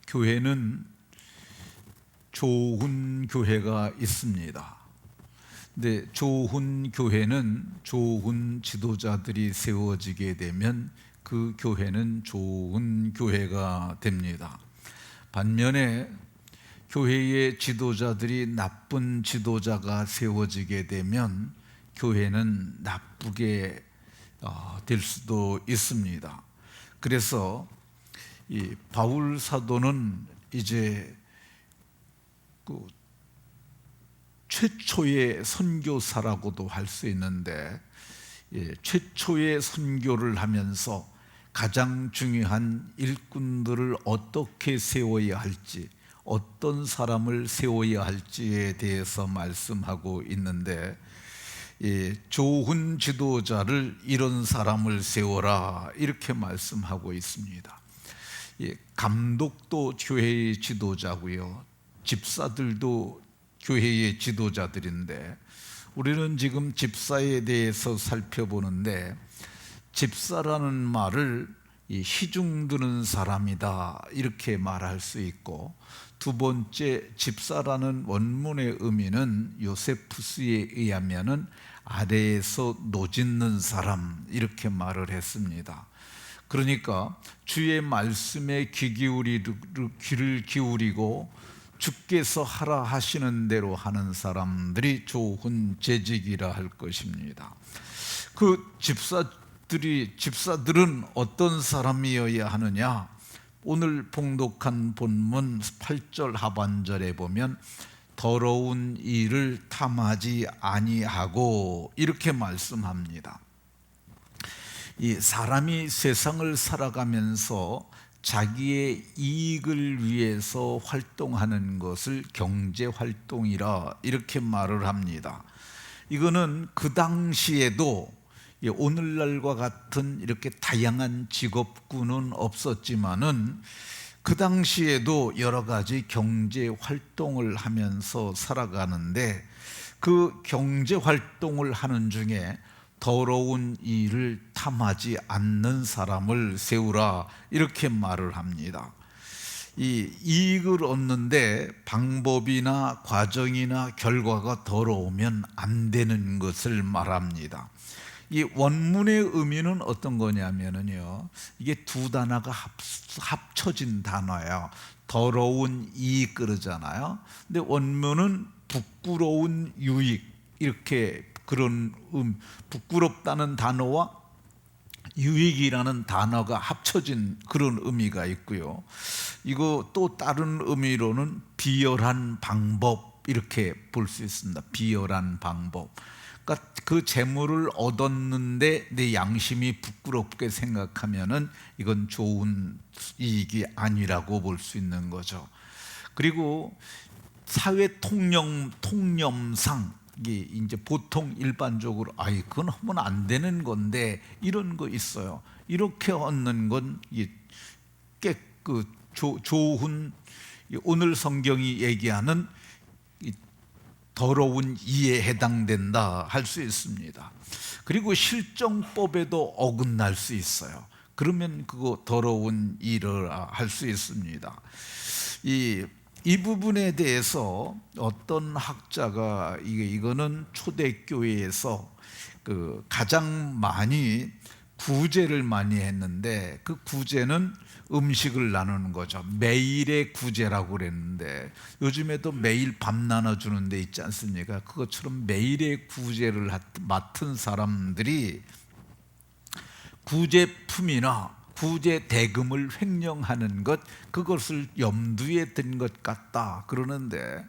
교회는 좋은 교회가 있습니다. 근데 좋은 교회는 좋은 지도자들이 세워지게 되면 그 교회는 좋은 교회가 됩니다. 반면에 교회의 지도자들이 나쁜 지도자가 세워지게 되면 교회는 나쁘게 될 수도 있습니다. 그래서 이 바울 사도는 이제 그 최초의 선교사라고도 할 수 있는데, 최초의 선교를 하면서 가장 중요한 일꾼들을 어떻게 세워야 할지, 어떤 사람을 세워야 할지에 대해서 말씀하고 있는데, 좋은 지도자를 이런 사람을 세워라 이렇게 말씀하고 있습니다. 감독도 교회의 지도자고요, 집사들도 교회의 지도자들인데, 우리는 지금 집사에 대해서 살펴보는데, 집사라는 말을 시중 드는 사람이다 이렇게 말할 수 있고, 두 번째 집사라는 원문의 의미는 요세푸스에 의하면은 아래에서 노짓는 사람 이렇게 말을 했습니다. 그러니까 주의 말씀에 귀를 기울이고 주께서 하라 하시는 대로 하는 사람들이 좋은 재직이라 할 것입니다. 그 집사들은 어떤 사람이어야 하느냐? 오늘 봉독한 본문 8절 하반절에 보면 더러운 일을 탐하지 아니하고 이렇게 말씀합니다. 이 사람이 세상을 살아가면서 자기의 이익을 위해서 활동하는 것을 경제활동이라 이렇게 말을 합니다. 이거는 그 당시에도 오늘날과 같은 이렇게 다양한 직업군은 없었지만은 그 당시에도 여러 가지 경제활동을 하면서 살아가는데, 그 경제활동을 하는 중에 더러운 일을 탐하지 않는 사람을 세우라 이렇게 말을 합니다. 이 이익을 얻는데 방법이나 과정이나 결과가 더러우면 안 되는 것을 말합니다. 이 원문의 의미는 어떤 거냐면요, 이게 두 단어가 합쳐진 단어예요. 더러운 이익 그러잖아요. 근데 원문은 부끄러운 유익, 이렇게 그런 부끄럽다는 단어와 유익이라는 단어가 합쳐진 그런 의미가 있고요. 이거 또 다른 의미로는 비열한 방법 이렇게 볼 수 있습니다. 비열한 방법. 그러니까 그 재물을 얻었는데 내 양심이 부끄럽게 생각하면은 이건 좋은 이익이 아니라고 볼 수 있는 거죠. 그리고 사회 통념상 이제 보통 일반적으로 그건 하면 안 되는 건데 이런 거 있어요. 이렇게 얻는 건 좋은, 오늘 성경이 얘기하는 더러운 이에 해당된다 할 수 있습니다. 그리고 실정법에도 어긋날 수 있어요. 그러면 그거 더러운 일을 할 수 있습니다. 이 부분에 대해서 어떤 학자가 이거는 초대교회에서 가장 많이 구제를 많이 했는데, 그 구제는 음식을 나누는 거죠. 매일의 구제라고 그랬는데, 요즘에도 매일 밥 나눠주는 데 있지 않습니까? 그것처럼 매일의 구제를 맡은 사람들이 구제품이나 구제 대금을 횡령하는 것, 그것을 염두에 든 것 같다 그러는데,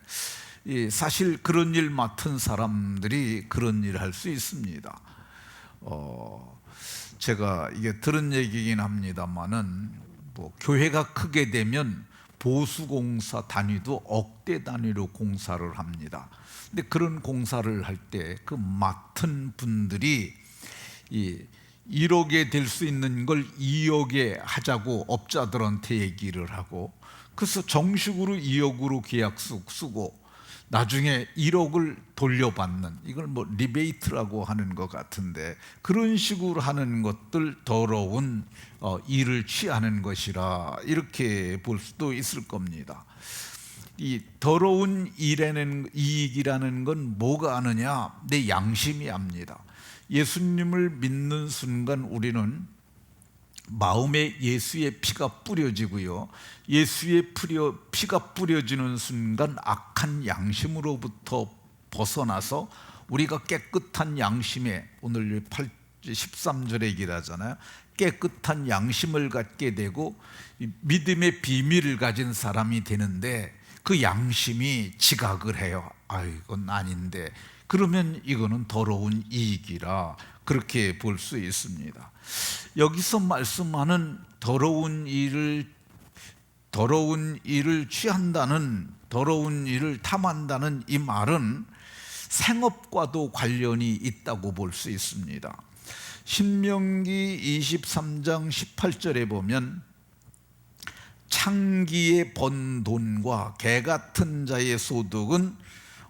사실 그런 일 맡은 사람들이 그런 일을 할 수 있습니다. 제가 이게 들은 얘기긴 합니다만은, 교회가 크게 되면 보수공사 단위도 억대 단위로 공사를 합니다. 근데 그런 공사를 할 때 그 맡은 분들이 1억에 될 수 있는 걸 2억에 하자고 업자들한테 얘기를 하고, 그래서 정식으로 2억으로 계약서 쓰고, 나중에 1억을 돌려받는, 이걸 뭐 리베이트라고 하는 것 같은데, 그런 식으로 하는 것들 더러운 일을 취하는 것이라 이렇게 볼 수도 있을 겁니다. 이 더러운 이익이라는 건 뭐가 아느냐? 내 양심이 압니다. 예수님을 믿는 순간 우리는 마음에 예수의 피가 뿌려지고요, 예수의 피가 뿌려지는 순간 악한 양심으로부터 벗어나서 우리가 깨끗한 양심에, 오늘 13절에 얘기하잖아요. 깨끗한 양심을 갖게 되고 믿음의 비밀을 가진 사람이 되는데, 그 양심이 지각을 해요. 이건 아닌데, 그러면 이거는 더러운 이익이라 그렇게 볼 수 있습니다. 여기서 말씀하는 더러운 일을 취한다는, 더러운 일을 탐한다는 이 말은 생업과도 관련이 있다고 볼 수 있습니다. 신명기 23장 18절에 보면 창기에 번 돈과 개 같은 자의 소득은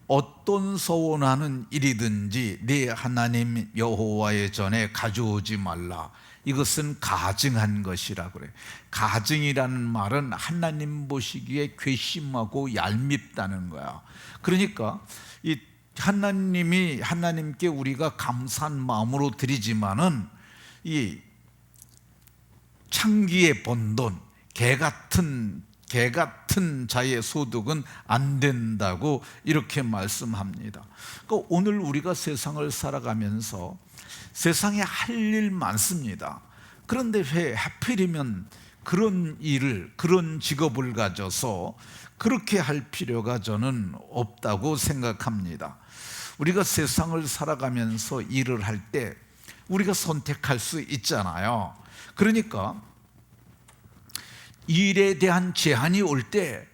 어떤 서원하는 일이든지 네 하나님 여호와의 전에 가져오지 말라. 이것은 가증한 것이라 그래요. 가증이라는 말은 하나님 보시기에 괘씸하고 얄밉다는 거야. 그러니까 이 하나님께 우리가 감사한 마음으로 드리지만은 이 창기에 번 돈, 개 같은 자의 소득은 안 된다고 이렇게 말씀합니다. 그러니까 오늘 우리가 세상을 살아가면서 세상에 할 일 많습니다. 그런데 왜 하필이면 그런 일을, 그런 직업을 가져서 그렇게 할 필요가 저는 없다고 생각합니다. 우리가 세상을 살아가면서 일을 할 때 우리가 선택할 수 있잖아요. 그러니까 일에 대한 제한이 올 때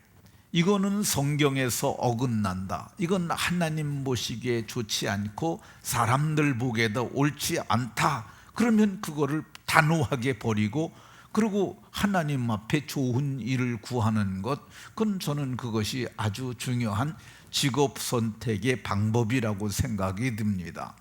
이거는 성경에서 어긋난다, 이건 하나님 보시기에 좋지 않고 사람들 보기에도 옳지 않다, 그러면 그거를 단호하게 버리고 그리고 하나님 앞에 좋은 일을 구하는 것, 그건 저는 그것이 아주 중요한 직업 선택의 방법이라고 생각이 듭니다.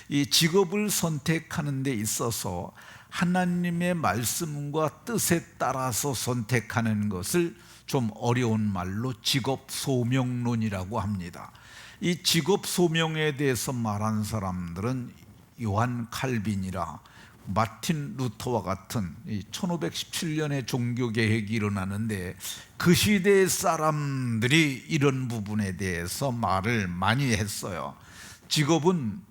이 직업을 선택하는 데 있어서 하나님의 말씀과 뜻에 따라서 선택하는 것을 좀 어려운 말로 직업 소명론이라고 합니다. 이 직업 소명에 대해서 말한 사람들은 요한 칼빈이라 마틴 루터와 같은 1517년에 종교개혁이 일어나는데, 그 시대의 사람들이 이런 부분에 대해서 말을 많이 했어요. 직업은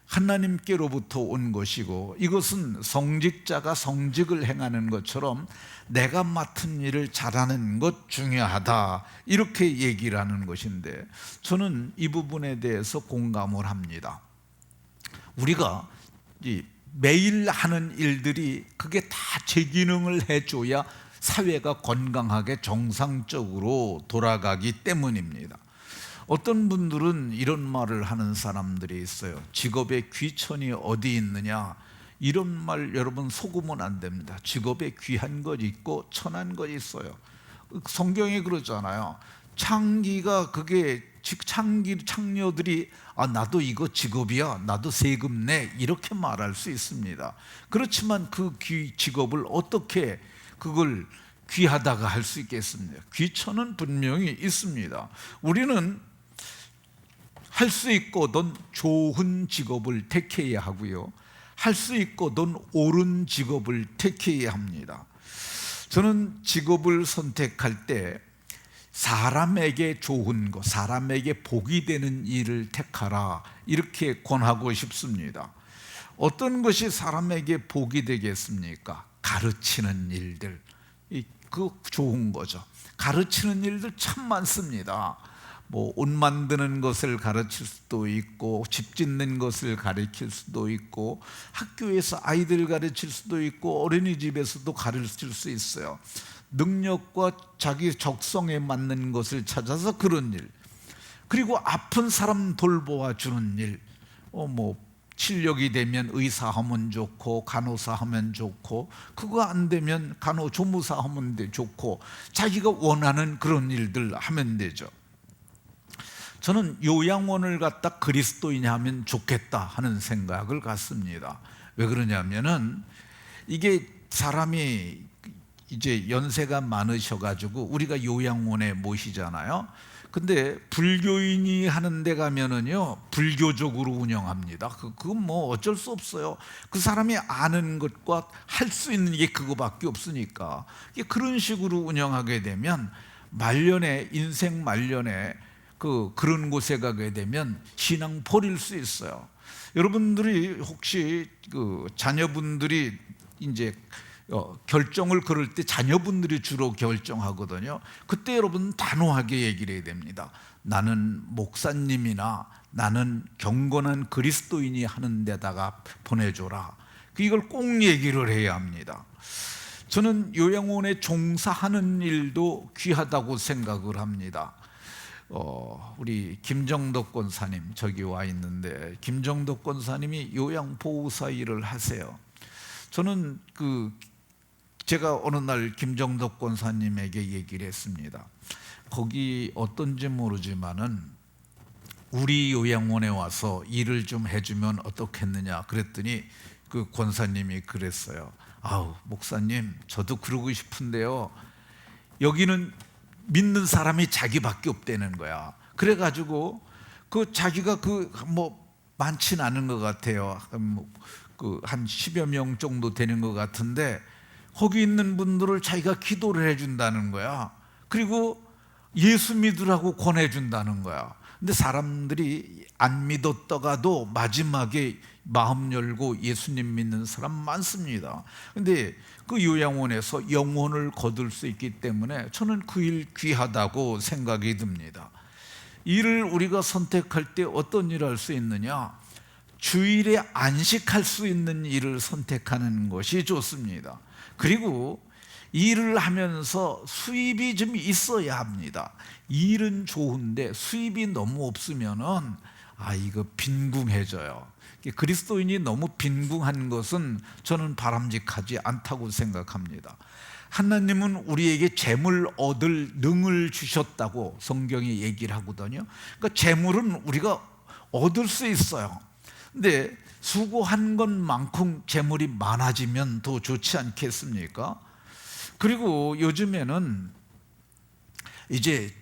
하나님께로부터 온 것이고 이것은 성직자가 성직을 행하는 것처럼 내가 맡은 일을 잘하는 것 중요하다, 이렇게 얘기를 하는 것인데, 저는 이 부분에 대해서 공감을 합니다. 우리가 매일 하는 일들이 그게 다 제 기능을 해줘야 사회가 건강하게 정상적으로 돌아가기 때문입니다. 어떤 분들은 이런 말을 하는 사람들이 있어요. 직업의 귀천이 어디 있느냐, 이런 말 여러분 속으면 안 됩니다. 직업에 귀한 것 있고 천한 것 있어요. 성경에 그러잖아요. 창녀들이 나도 이거 직업이야, 나도 세금 내, 이렇게 말할 수 있습니다. 그렇지만 그 직업을 어떻게 그걸 귀하다가 할 수 있겠습니까? 귀천은 분명히 있습니다. 우리는 할 수 있거든 좋은 직업을 택해야 하고요, 할 수 있거든 옳은 직업을 택해야 합니다. 저는 직업을 선택할 때 사람에게 좋은 것, 사람에게 복이 되는 일을 택하라, 이렇게 권하고 싶습니다. 어떤 것이 사람에게 복이 되겠습니까? 가르치는 일들, 그 좋은 거죠. 가르치는 일들 참 많습니다. 옷 만드는 것을 가르칠 수도 있고, 집 짓는 것을 가르칠 수도 있고, 학교에서 아이들 가르칠 수도 있고, 어린이집에서도 가르칠 수 있어요. 능력과 자기 적성에 맞는 것을 찾아서 그런 일, 그리고 아픈 사람 돌보아 주는 일, 실력이 되면 의사하면 좋고 간호사하면 좋고, 그거 안 되면 간호조무사 하면 좋고, 자기가 원하는 그런 일들 하면 되죠. 저는 요양원을 갖다 그리스도인이 하면 좋겠다 하는 생각을 갖습니다. 왜 그러냐면은 이게 사람이 이제 연세가 많으셔가지고 우리가 요양원에 모시잖아요. 근데 불교인이 하는 데 가면은요, 불교적으로 운영합니다. 그건 뭐 어쩔 수 없어요. 그 사람이 아는 것과 할 수 있는 게 그거밖에 없으니까. 그런 식으로 운영하게 되면 말년에, 인생 말년에 그런 곳에 가게 되면 신앙 버릴 수 있어요. 여러분들이 혹시 자녀분들이 이제 결정을 그럴 때 자녀분들이 주로 결정하거든요. 그때 여러분 단호하게 얘기를 해야 됩니다. 나는 목사님이나 나는 경건한 그리스도인이 하는 데다가 보내줘라. 이걸 꼭 얘기를 해야 합니다. 저는 요양원에 종사하는 일도 귀하다고 생각을 합니다. 우리 김정덕 권사님 저기 와 있는데, 김정덕 권사님이 요양보호사 일을 하세요. 저는 제가 어느 날 김정덕 권사님에게 얘기를 했습니다. 거기 어떤지 모르지만은 우리 요양원에 와서 일을 좀 해주면 어떻겠느냐 그랬더니 그 권사님이 그랬어요. 아우 목사님, 저도 그러고 싶은데요, 여기는 믿는 사람이 자기밖에 없다는 거야. 그래가지고 자기가 많진 않은 것 같아요. 한 10여 명 정도 되는 것 같은데 거기 있는 분들을 자기가 기도를 해준다는 거야. 그리고 예수 믿으라고 권해준다는 거야. 근데 사람들이 안 믿었다가도 마지막에 마음 열고 예수님 믿는 사람 많습니다. 근데 그 요양원에서 영혼을 거둘 수 있기 때문에 저는 그 일 귀하다고 생각이 듭니다. 일을 우리가 선택할 때 어떤 일을 할 수 있느냐? 주일에 안식할 수 있는 일을 선택하는 것이 좋습니다. 그리고 일을 하면서 수입이 좀 있어야 합니다. 일은 좋은데 수입이 너무 없으면은 이거 빈궁해져요. 그리스도인이 너무 빈궁한 것은 저는 바람직하지 않다고 생각합니다. 하나님은 우리에게 재물 얻을 능을 주셨다고 성경이 얘기를 하거든요. 그러니까 재물은 우리가 얻을 수 있어요. 근데 수고한 것만큼 재물이 많아지면 더 좋지 않겠습니까? 그리고 요즘에는 이제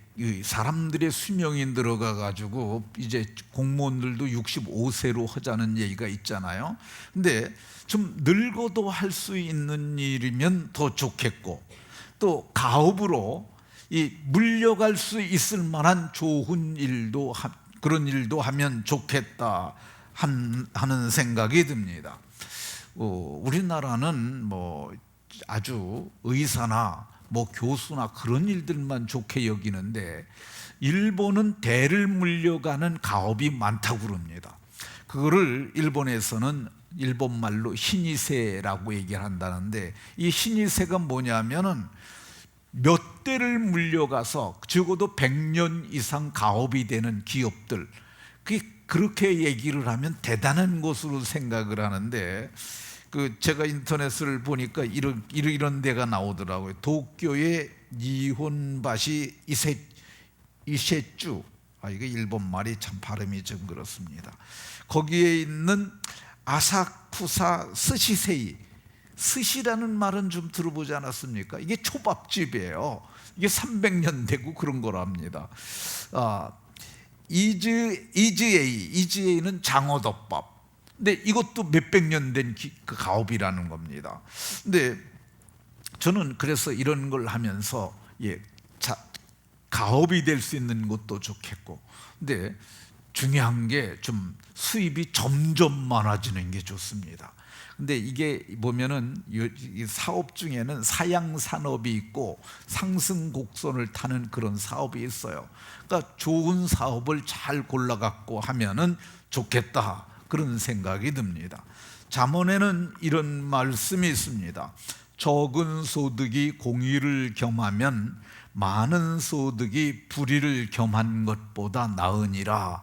사람들의 수명이 들어가 가지고 이제 공무원들도 65세로 하자는 얘기가 있잖아요. 근데 좀 늙어도 할 수 있는 일이면 더 좋겠고, 또 가업으로 물려갈 수 있을 만한 좋은 일도, 그런 일도 하면 좋겠다 하는 생각이 듭니다. 우리나라는 아주 의사나 교수나 그런 일들만 좋게 여기는데, 일본은 대를 물려가는 가업이 많다고 그럽니다. 그거를 일본에서는 일본 말로 신이세라고 얘기를 한다는데, 이 신이세가 뭐냐면은 몇 대를 물려가서 적어도 100년 이상 가업이 되는 기업들, 그렇게 얘기를 하면 대단한 것으로 생각을 하는데, 제가 인터넷을 보니까 이런 데가 나오더라고요. 도쿄의 니혼바시 이세쭈, 이거 일본 말이 참 발음이 좀 그렇습니다. 거기에 있는 아사쿠사 스시세이, 스시라는 말은 좀 들어보지 않았습니까? 이게 초밥집이에요. 이게 300년 되고 그런 거랍니다. 이즈에이는 장어덮밥. 근데 이것도 몇백 년 된 그 가업이라는 겁니다. 근데 저는 그래서 이런 걸 하면서 가업이 될 수 있는 것도 좋겠고, 근데 중요한 게 좀 수입이 점점 많아지는 게 좋습니다. 근데 이게 보면은 이 사업 중에는 사양 산업이 있고 상승 곡선을 타는 그런 사업이 있어요. 그러니까 좋은 사업을 잘 골라갖고 하면은 좋겠다, 그런 생각이 듭니다. 잠언에는 이런 말씀이 있습니다. 적은 소득이 공의를 겸하면 많은 소득이 불의를 겸한 것보다 나으니라.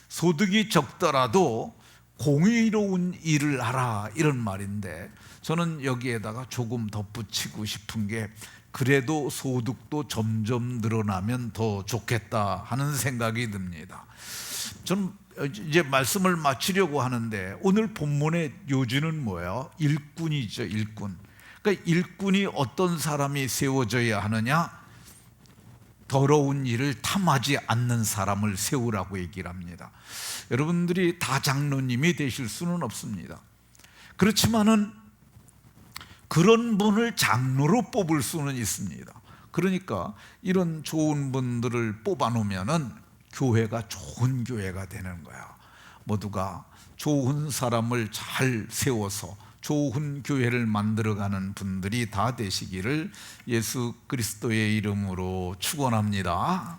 소득이 적더라도 공의로운 일을 하라, 이런 말인데, 저는 여기에다가 조금 덧붙이고 싶은 게, 그래도 소득도 점점 늘어나면 더 좋겠다 하는 생각이 듭니다. 저는 이제 말씀을 마치려고 하는데 오늘 본문의 요지는 뭐예요? 일꾼이죠, 일꾼. 그러니까 일꾼이 어떤 사람이 세워져야 하느냐? 더러운 일을 탐하지 않는 사람을 세우라고 얘기를 합니다. 여러분들이 다 장로님이 되실 수는 없습니다. 그렇지만은 그런 분을 장로로 뽑을 수는 있습니다. 그러니까 이런 좋은 분들을 뽑아 놓으면은 교회가 좋은 교회가 되는 거야. 모두가 좋은 사람을 잘 세워서 좋은 교회를 만들어가는 분들이 다 되시기를 예수 그리스도의 이름으로 축원합니다.